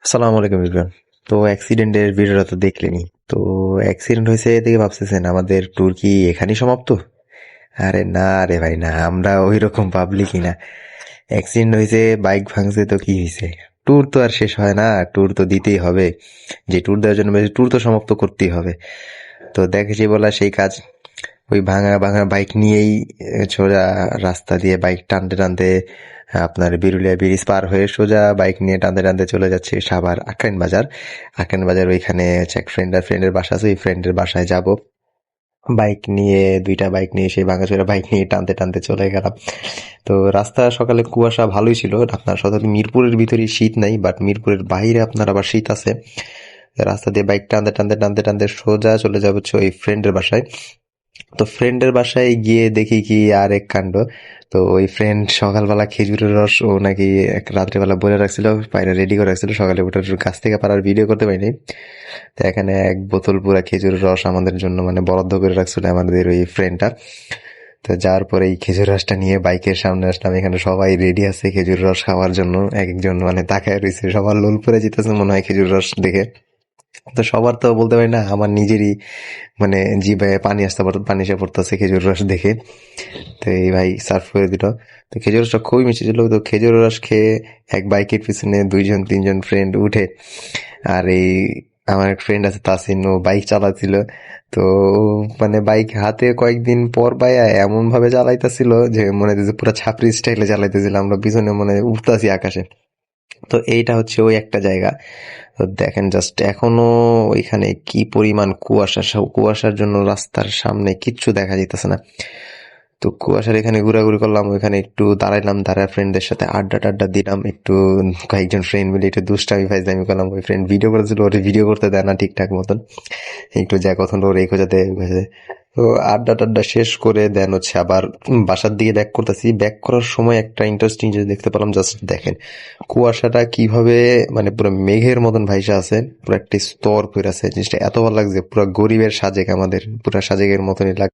আসসালামু আলাইকুম ইব্রাহিম। তো অ্যাক্সিডেন্টের ভিডিওটা তো দেখলেনি। তো অ্যাক্সিডেন্ট হয়েছে দেখে ভাবতেছেন আমাদের ট্যুর কি এখানেই সমাপ্ত? আরে না রে ভাই না, আমরা ওই রকম পাবলিকই না। অ্যাক্সিডেন্ট হয়েছে, বাইক ভাঙছে, তো কি হয়েছে? ট্যুর তো আর শেষ হয় না, ট্যুর তো দিতেই হবে। যে ট্যুর দেওয়ার জন্য ট্যুর তো সমাপ্ত করতেই হবে। তো দেখেছি বলা সেই কাজ। ওই ভাঙা ভাঙা বাইক নিয়েই সোজা রাস্তা দিয়ে বাইক টানতে টানতে আপনার বিরুলিয়া ব্রিজ পার হয়ে সোজা বাইক নিয়ে টানতে টানতে চলে যাচ্ছে সাভার আক্রাইন বাজার। আক্রাইন বাজার ওইখানে হচ্ছে এক ফ্রেন্ডের বাসা আছে, ওই ফ্রেন্ডের বাসায় যাব। বাইক নিয়ে, দুইটা বাইক নিয়ে, সেই ভাঙাচোরা বাইক নিয়ে টানতে টানতে চলে গেলাম। তো রাস্তা সকালে কুয়াশা ভালোই ছিল। আপনার সকালে মিরপুরের ভিতরে শীত নাই, বাট মিরপুরের বাইরে আপনার আবার শীত আছে। রাস্তা দিয়ে বাইক টানতে টানতে টানতে টানতে সোজা চলে যাবো হচ্ছে ওই ফ্রেন্ডের বাসায়। তো ফ্রেন্ডের বাসায় গিয়ে দেখি কি আর এক কাণ্ড। তো ওই ফ্রেন্ড সকালবেলা খেজুরের রস ও নাকি রাত্রেবেলা বলে রাখছিল, পায়রা রেডি করে রাখছিল, সকালে উঠে গাছ থেকে পারার ভিডিও করতে পারিনি। তো এখানে এক বোতল পুরা খেজুরের রস আমাদের জন্য মানে বরাদ্দ করে রাখছিল আমাদের ওই ফ্রেন্ডটা। তো যাওয়ার পরে এই খেজুর রসটা নিয়ে বাইকের সামনে আসলাম, এখানে সবাই রেডি আছে খেজুর রস খাওয়ার জন্য। এক একজন মানে তাকায় রয়েছে, সবার লোল পরে যেতেছে মনে হয় খেজুর রস দেখে। তো সবার তো বলতে পারি না, আমার নিজেরই মানে জিভে পানি এসে পড়তেছে খেজুর রস দেখে। তো এই ভাই সার্ভ করে দিল। তো খেজুর রসটা খুবই মিষ্টি ছিল। তো খেজুর রস খেয়ে এক বাইকের পিছনে দুইজন তিনজন ফ্রেন্ড উঠে, আর এই আমার এক ফ্রেন্ড আছে তাসিন, ও বাইক চালাচ্ছিল। তো মানে বাইক হাতে কয়েকদিন পর পাইয়া এমন ভাবে চালাইতেছিল যে মনে হচ্ছে পুরো ছাপরি স্টাইলে চালাইতেছিল, আমরা পিছনে মনে হয় উঠতাছি আকাশে। তো এইটা হচ্ছে ওই একটা জায়গা। তো দেখেন জাস্ট এখনো ওইখানে কি পরিমাণ কুয়াশা, কুয়াশার জন্য রাস্তার সামনে কিচ্ছু দেখা যাইতেছে না। তো কুয়াশার এখানে ঘোরাঘুরি করলাম, ওইখানে একটু দাঁড়াইলাম, দাঁড়ায় ফ্রেন্ডদের সাথে আড্ডা টাড্ডা দিলাম একটু। কয়েকজন ফ্রেন্ড মিলে একটু দুষ্টামি ফাইজলামি করলাম। ওই ফ্রেন্ড ভিডিও করেছিল, ওর ভিডিও করতে দেয় না ঠিকঠাক মতন, একটু যা কথা ওর এই খোঁজাতে। তো আড্ডা টাড্ডা শেষ করে দেন হচ্ছে আবার বাসার দিকে ব্যাক করতেছি। ব্যাক করার সময় একটা ইন্টারেস্টিং জিনিস দেখতে পেলাম। জাস্ট দেখেন কুয়াশাটা কিভাবে মানে পুরো মেঘের মতন ভাইসা আছে, পুরো একটা স্তর করে আছে। জিনিসটা এত ভালো লাগছে, পুরো গরিবের সাজেক, আমাদের পুরো সাজেকের মতনই লাগ